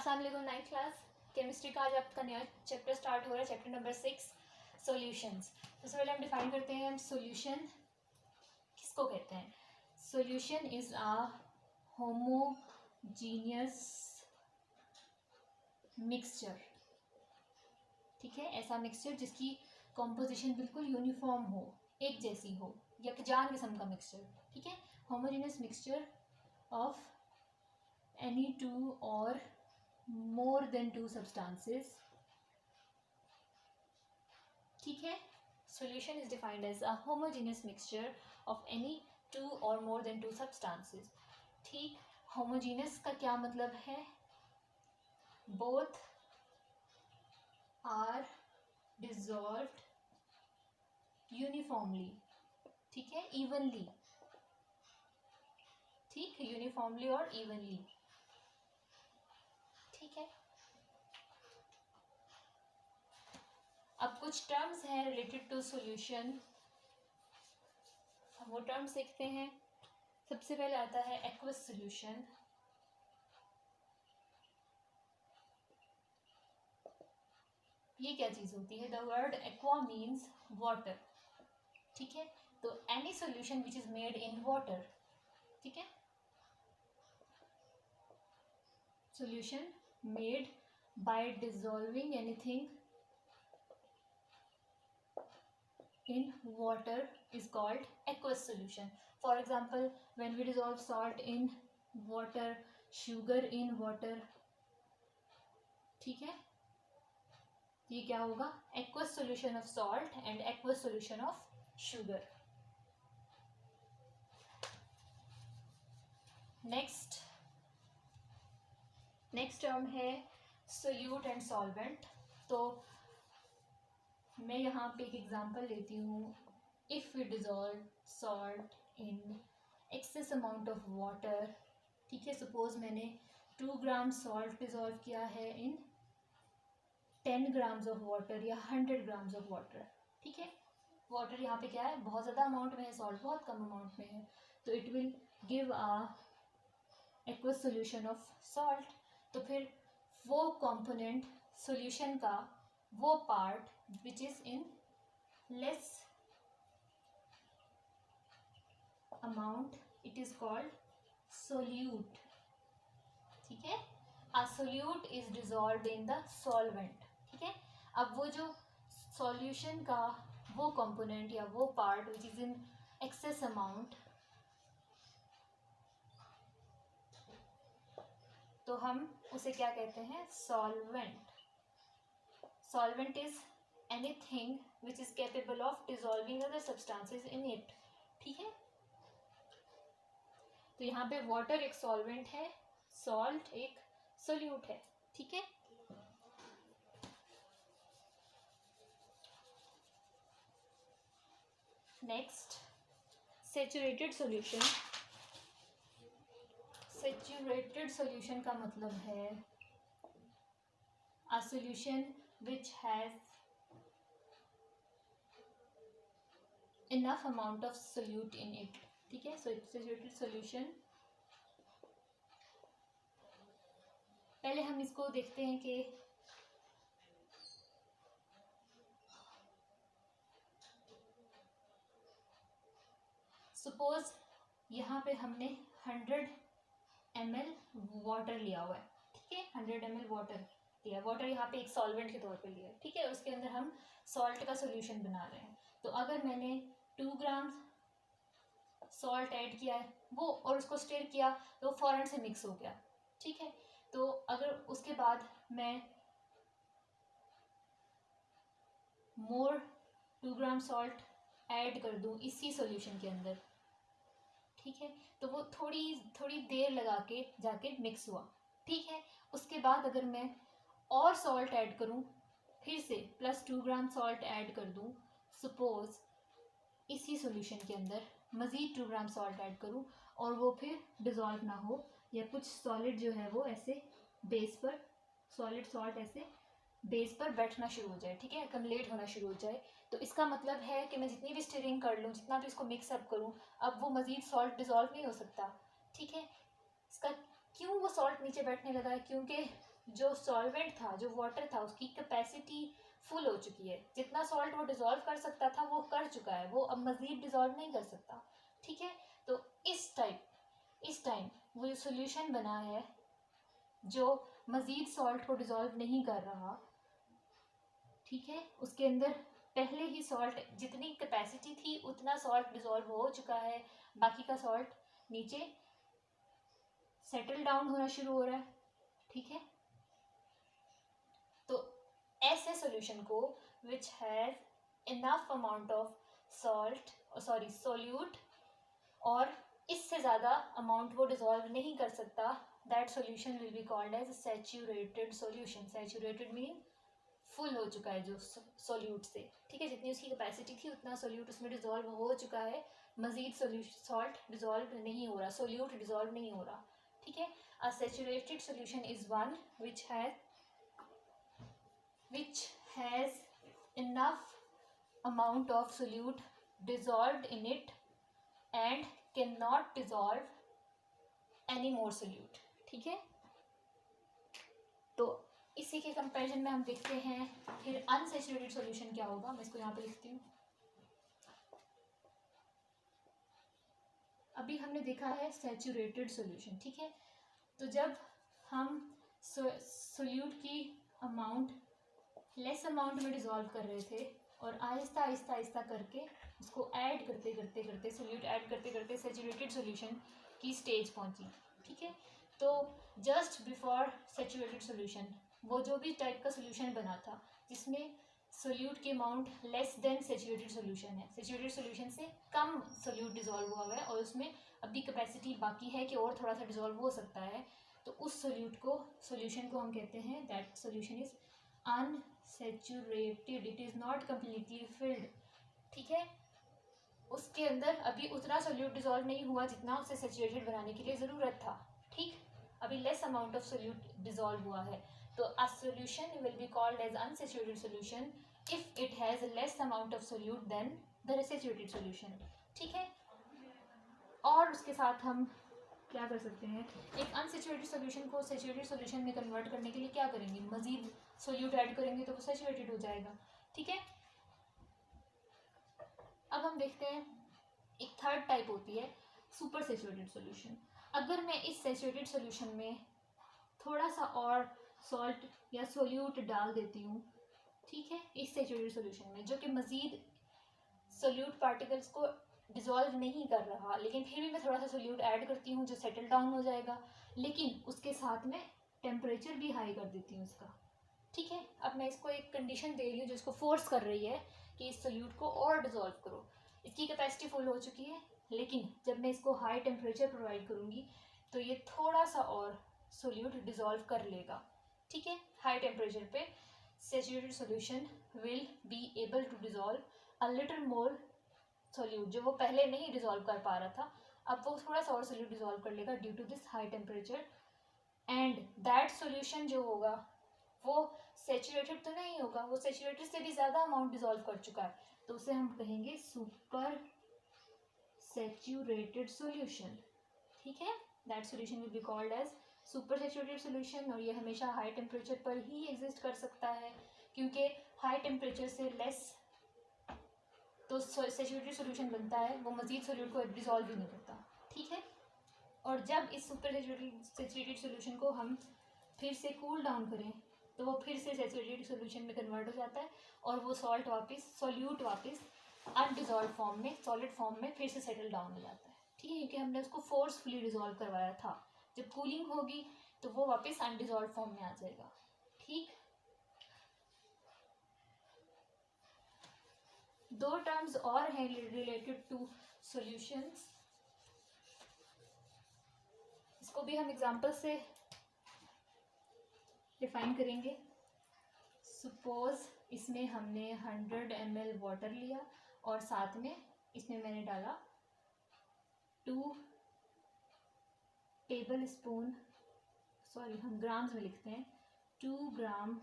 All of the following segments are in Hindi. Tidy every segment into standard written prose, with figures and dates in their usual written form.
अस्सलाम वालेकुम। 9th क्लास केमिस्ट्री का आज आपका नया चैप्टर स्टार्ट हो रहा है, चैप्टर नंबर 6 सॉल्यूशंस। सबसे पहले हम डिफाइन करते हैं, हम सॉल्यूशन किसको कहते हैं। Solution is a homogeneous mixture, ठीक है, ऐसा मिक्सचर जिसकी कॉम्पोजिशन बिल्कुल यूनिफॉर्म हो, एक जैसी हो, यकजान किस्म का मिक्सचर, ठीक है। Homogeneous mixture of any two or more than two substances, ठीक है। solution is defined as a homogeneous mixture of any two or more than two substances, ठीक। homogeneous का क्या मतलब है, both are dissolved uniformly, ठीक है, evenly, ठीक, यूनिफॉर्मली और इवनली, ठीक है। अब कुछ टर्म्स हैं रिलेटेड टू सॉल्यूशन, वो टर्म्स देखते हैं। सबसे पहले आता है एक्वस सॉल्यूशन। ये क्या चीज होती है, the word aqua means water, ठीक है। तो any solution which is made in water, ठीक है, solution made by dissolving anything in water is called aqueous solution. For example, when we dissolve salt in water, sugar in water, ठीक है, ये क्या होगा, aqueous solution of salt and aqueous solution of sugar. Next term है सोल्यूट एंड सॉल्वेंट। तो मैं यहाँ पे एक एग्जांपल लेती हूँ, if we dissolve salt in excess amount of water, ठीक है। सपोज मैंने 2 ग्राम सॉल्ट डिज़ोल्व किया है इन 10 ग्राम्स ऑफ वाटर या 100 ग्राम्स ऑफ वाटर, ठीक है। वाटर यहाँ पे क्या है, बहुत ज़्यादा अमाउंट में है, सॉल्ट बहुत कम अमाउंट में है, तो it will give a aqueous solution of salt. तो फिर वो कंपोनेंट सॉल्यूशन का, वो part which is in less amount, it is called solute, ठीक है। A solute is dissolved in the solvent, ठीक है। अब वो जो सॉल्यूशन का वो कंपोनेंट या वो part which is in excess amount, तो हम उसे क्या कहते हैं, solvent. Solvent is anything which is capable of dissolving other substances in it, ठीक है। तो यहाँ पे वाटर एक सॉल्वेंट है, सॉल्ट एक सोल्यूट है, ठीक है। Next, saturated solution. Saturated solution का मतलब है a solution which has enough amount of solute in it, ठीक है। सैचुरेटेड सॉल्यूशन, पहले हम इसको देखते हैं कि सपोज यहाँ पे हमने 100 ml वाटर लिया हुआ है, ठीक है, 100 ml वाटर लिया, वाटर यहाँ पे एक सॉल्वेंट के तौर पे लिया है, ठीक है। उसके अंदर हम सॉल्ट का सॉल्यूशन बना रहे हैं। तो अगर मैंने 2 ग्राम सॉल्ट ऐड किया है वो और उसको स्टिर किया तो फौरन से मिक्स हो गया, ठीक है। तो अगर उसके बाद मैं मोर 2 ग्राम सॉल्ट ऐड कर दूँ इसी सॉल्यूशन के अंदर, ठीक है, तो वो थोड़ी देर लगा के जाके मिक्स हुआ, ठीक है। उसके बाद अगर मैं और सॉल्ट ऐड करूं, फिर से प्लस 2 ग्राम सॉल्ट ऐड कर दूं, सपोज इसी सॉल्यूशन के अंदर मज़ीद 2 ग्राम सॉल्ट ऐड करूं और वो फिर डिज़ोल्व ना हो, या कुछ सॉलिड जो है वो ऐसे बेस पर, सॉलिड सॉल्ट ऐसे बेस पर बैठना शुरू हो जाए, ठीक है, अकमलेट होना शुरू हो जाए, तो इसका मतलब है कि मैं जितनी भी स्टिरिंग कर लूँ, जितना भी इसको मिक्सअप करूँ, अब वो मज़ीद सॉल्ट डिज़ोल्व नहीं हो सकता, ठीक है। इसका क्यों वो सॉल्ट नीचे बैठने लगा है, क्योंकि जो सॉल्वेंट था, जो वाटर था, उसकी कैपेसिटी फुल हो चुकी है। जितना सॉल्ट वो डिजोल्व कर सकता था वो कर चुका है, वो अब मज़ीद डिजोल्व नहीं कर सकता। ठीक है, तो इस टाइम वो जो सोल्यूशन बना है जो मज़ीद सॉल्ट को डिजोल्व नहीं कर रहा, ठीक है, उसके अंदर पहले ही सॉल्ट जितनी कैपेसिटी थी उतना सॉल्ट डिजोल्व हो चुका है, बाकी का सॉल्ट नीचे सेटल डाउन होना शुरू हो रहा है। ठीक है, तो ऐसे सॉल्यूशन को which has enough amount of solute और इससे ज़्यादा अमाउंट वो डिजोल्व नहीं कर सकता, that solution will be called as saturated solution. Saturated mean full हो चुका है जो सोल्यूट से। ठीक है, जितनी उसकी कैपेसिटी थी उतना सोल्यूट उसमें डिजोल्व हो चुका है, मजीद सॉल्ट डिजोल्व नहीं हो रहा, सोल्यूट डिजोल्व नहीं हो रहा। ठीक है, अ saturated solution is one which has enough amount of solute dissolved in it and cannot dissolve any more solute। ठीक है, तो इसी के कंपैरिजन में हम देखते हैं फिर अनसैचुरेटेड सॉल्यूशन क्या होगा। मैं इसको यहाँ पे लिखती हूँ। अभी हमने देखा है सैचुरेटेड सॉल्यूशन। ठीक है, तो जब हम सोल्यूट की अमाउंट लेस अमाउंट में डिजोल्व कर रहे थे और आहिस्ता आहिस्ता आहिस्ता करके उसको ऐड करते करते करते सोल्यूट ऐड करते करते सैचुरेटेड सॉल्यूशन की स्टेज पहुंची। ठीक है, तो जस्ट बिफोर सैचुरेटेड सॉल्यूशन वो जो भी टाइप का सॉल्यूशन बना था जिसमें सोल्यूट की amount less than saturated solution है, सैचुरेटेड सॉल्यूशन से कम सोल्यूट डिजोल्व हुआ है और उसमें अभी कैपेसिटी बाकी है कि और थोड़ा सा डिजोल्व हो सकता है, तो उस सोल्यूशन को हम कहते हैं that solution is unsaturated, it is not completely field. ठीक है, उसके अंदर अभी उतना सोल्यूट डिजोल्व नहीं हुआ जितना उसे सैचुरेटेड बनाने के लिए ज़रूरत था। ठीक, अभी less amount of solute dissolve हुआ है, तो a solution will be called as unsaturated solution if it has less amount of solute then the saturated solution. ठीक है, और उसके साथ हम क्या कर सकते हैं, एक अनसैचुरेटेड सोल्यूशन को सैचुरेटेड सोल्यूशन में कन्वर्ट करने के लिए क्या करेंगे, मजीद सोल्यूट ऐड करेंगे तो वो सैचुरेटेड हो जाएगा। ठीक है, अब हम देखते हैं एक थर्ड टाइप होती है सुपर सैचुरेटेड सॉल्यूशन। अगर मैं इस सैचुरेटेड सॉल्यूशन में थोड़ा सा और सॉल्ट या सोल्यूट डाल देती हूँ, ठीक है, इस सैचुरेटेड सॉल्यूशन में जो कि मज़ीद सोल्यूट पार्टिकल्स को डिजोल्व नहीं कर रहा, लेकिन फिर भी मैं थोड़ा सा सोल्यूट ऐड करती हूँ जो सेटल डाउन हो जाएगा, लेकिन उसके साथ में टेम्परेचर भी हाई कर देती हूँ इसका। ठीक है, अब मैं इसको एक कंडीशन दे रही हूँ जो इसको फोर्स कर रही है कि इस सोल्यूट को और डिजोल्व करो। इसकी कैपेसिटी फुल हो चुकी है, लेकिन जब मैं इसको हाई टेम्परेचर प्रोवाइड करूँगी तो ये थोड़ा सा और सोल्यूट डिजोल्व कर लेगा। ठीक है, हाई टेम्परेचर पे saturated solution will be able to dissolve a little more solute, जो वो पहले नहीं डिजोल्व कर पा रहा था अब वो थोड़ा सा और सोल्यूट डिजोल्व कर लेगा due to this high temperature, and that solution जो होगा वो सैचुरेटेड तो नहीं होगा, वो सैचुरेटेड से भी ज़्यादा अमाउंट डिजोल्व कर चुका है, तो उसे हम कहेंगे सुपर सैचुरेटेड सॉल्यूशन। ठीक है, that solution will be called as super saturated solution, और ये हमेशा हाई टेम्परेचर पर ही एग्जिस्ट कर सकता है क्योंकि हाई टेम्परेचर से लेस तो सैचुरेटेड सॉल्यूशन बनता है, वो मज़ीद सोल्यूट को डिजोल्व भी नहीं करता। ठीक है, और जब इस सुपर सैचुरेटेड सॉल्यूशन को हम फिर से कूल डाउन करें तो वो फिर से सैचुरेटेड सॉल्यूशन में कन्वर्ट हो जाता है और वो सोल्यूट वापस अनडिजोल्व फॉर्म में, सॉलिड फॉर्म में फिर से सेटल डाउन हो जाता है। ठीक है, क्योंकि हमने उसको फोर्सफुली डिजोल्व करवाया था, जब कूलिंग होगी तो वो वापस अनडिजोल्व फॉर्म में आ जाएगा। ठीक, दो टर्म्स और हैं रिलेटेड टू सॉल्यूशंस, इसको भी हम एग्जांपल से डिफाइन करेंगे। सपोज इसमें हमने 100 ml वाटर लिया और साथ में इसमें मैंने डाला 2 टेबल स्पून, सॉरी हम ग्राम्स में लिखते हैं, 2 ग्राम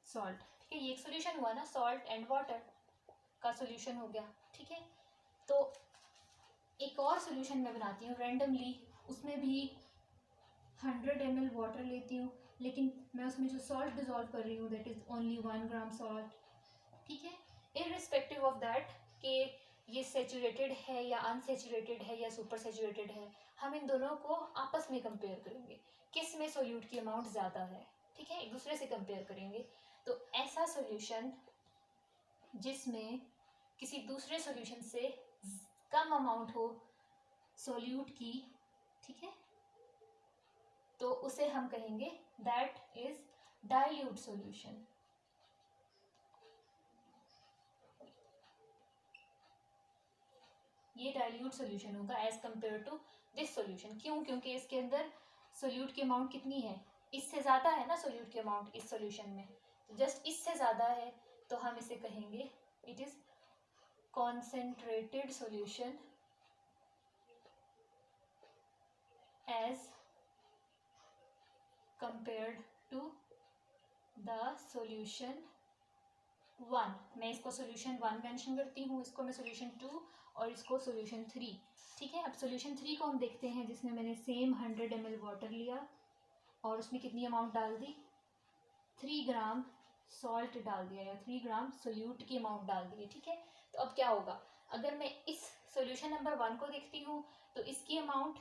सॉल्ट। ठीक है, ये एक सोल्यूशन हुआ ना, सॉल्ट एंड वाटर का सोल्यूशन हो गया। ठीक है, तो एक और सोल्यूशन मैं बनाती हूँ रैंडमली, उसमें भी 100 ml वाटर लेती हूँ, लेकिन मैं उसमें जो सॉल्ट डिजॉल्व कर रही हूँ that is only 1 gram salt, ठीक है। इररिस्पेक्टिव ऑफ दैट कि ये सेचुरेटेड है या अनसेचुरेटेड है या सुपर सेचुरेटेड है, हम इन दोनों को आपस में कंपेयर करेंगे, किस में सोल्यूट की अमाउंट ज़्यादा है, ठीक है, एक दूसरे से कंपेयर करेंगे। तो ऐसा सोल्यूशन जिसमें किसी दूसरे सोल्यूशन से कम अमाउंट हो सोल्यूट की, ठीक है, तो उसे हम कहेंगे दैट इज डाइल्यूट सोल्यूशन। ये डाइल्यूट सोल्यूशन होगा as compare to this solution. क्यों? क्योंकि इसके अंदर सोल्यूट की अमाउंट कितनी है, इससे ज़्यादा है ना सोल्यूट की अमाउंट इस सोल्यूशन में, तो जस्ट इससे ज़्यादा है, तो हम इसे कहेंगे it is concentrated solution as compared to the solution 1। मैं इसको सोल्यूशन 1 मेंशन करती हूँ, इसको मैं सोल्यूशन 2 और इसको सोल्यूशन 3, ठीक है। अब सोल्यूशन 3 को हम देखते हैं, जिसमें मैंने सेम 100 ml वाटर लिया और उसमें कितनी अमाउंट डाल दी, 3 ग्राम सॉल्ट डाल दिया या 3 ग्राम सोल्यूट की अमाउंट डाल दी है, ठीक है। तो अब क्या होगा, अगर मैं इस सोल्यूशन नंबर 1 को देखती हूँ तो इसकी अमाउंट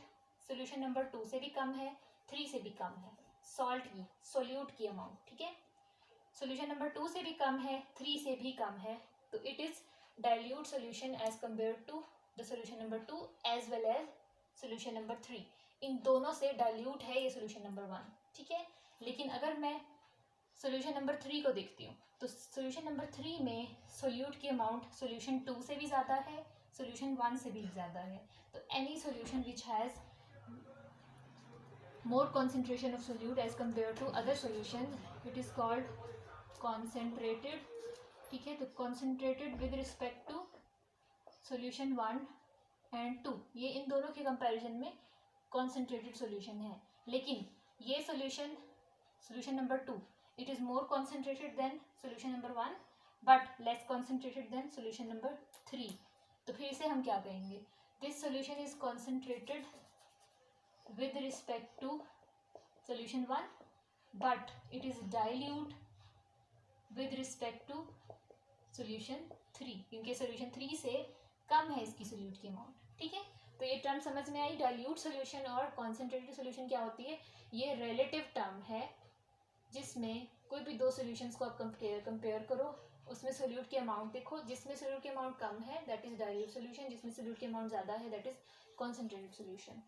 सोल्यूशन नंबर 2 से भी कम है, 3 से भी कम है, सॉल्ट की सोल्यूट की अमाउंट, ठीक है। सोल्यूशन नंबर 2 से भी कम है, 3 से भी कम है, तो it is dilute solution as compare to the solution number 2 as well as solution number 3। इन दोनों से डाइल्यूट है ये सोल्यूशन नंबर 1, ठीक है। लेकिन अगर मैं सोल्यूशन नंबर 3 को देखती हूँ तो सोल्यूशन नंबर 3 में सोल्यूट की अमाउंट सोल्यूशन 2 से भी ज़्यादा है, सोल्यूशन 1 से भी ज़्यादा है। तो any solution which has more concentration of solute as compared to other solution, it is called concentrated, ठीक है। तो concentrated with respect to solution 1 and 2, ये इन दोनों के कंपैरिजन में concentrated solution है। लेकिन ये solution number 2 it is more concentrated than solution number 1 but less concentrated than solution number 3। तो फिर इसे हम क्या कहेंगे, this solution is concentrated with respect to solution 1 but it is dilute with respect to solution 3, क्योंकि solution 3 से कम है इसकी सोल्यूट की अमाउंट, ठीक है। तो ये टर्म समझ में आई, डाइल्यूट सोल्यूशन और कॉन्सेंट्रेटेड सोल्यूशन क्या होती है, ये रिलेटिव टर्म है जिसमें कोई भी दो सोल्यूशंस को आप कंपेयर करो, उसमें सोल्यूट की अमाउंट देखो, जिसमें सोल्यूट की अमाउंट कम है दैट इज डाइल्यूट सोल्यूशन, जिसमें सोल्यूट की अमाउंट ज़्यादा है दैट इज कॉन्सेंट्रेटेड सोल्यूशन।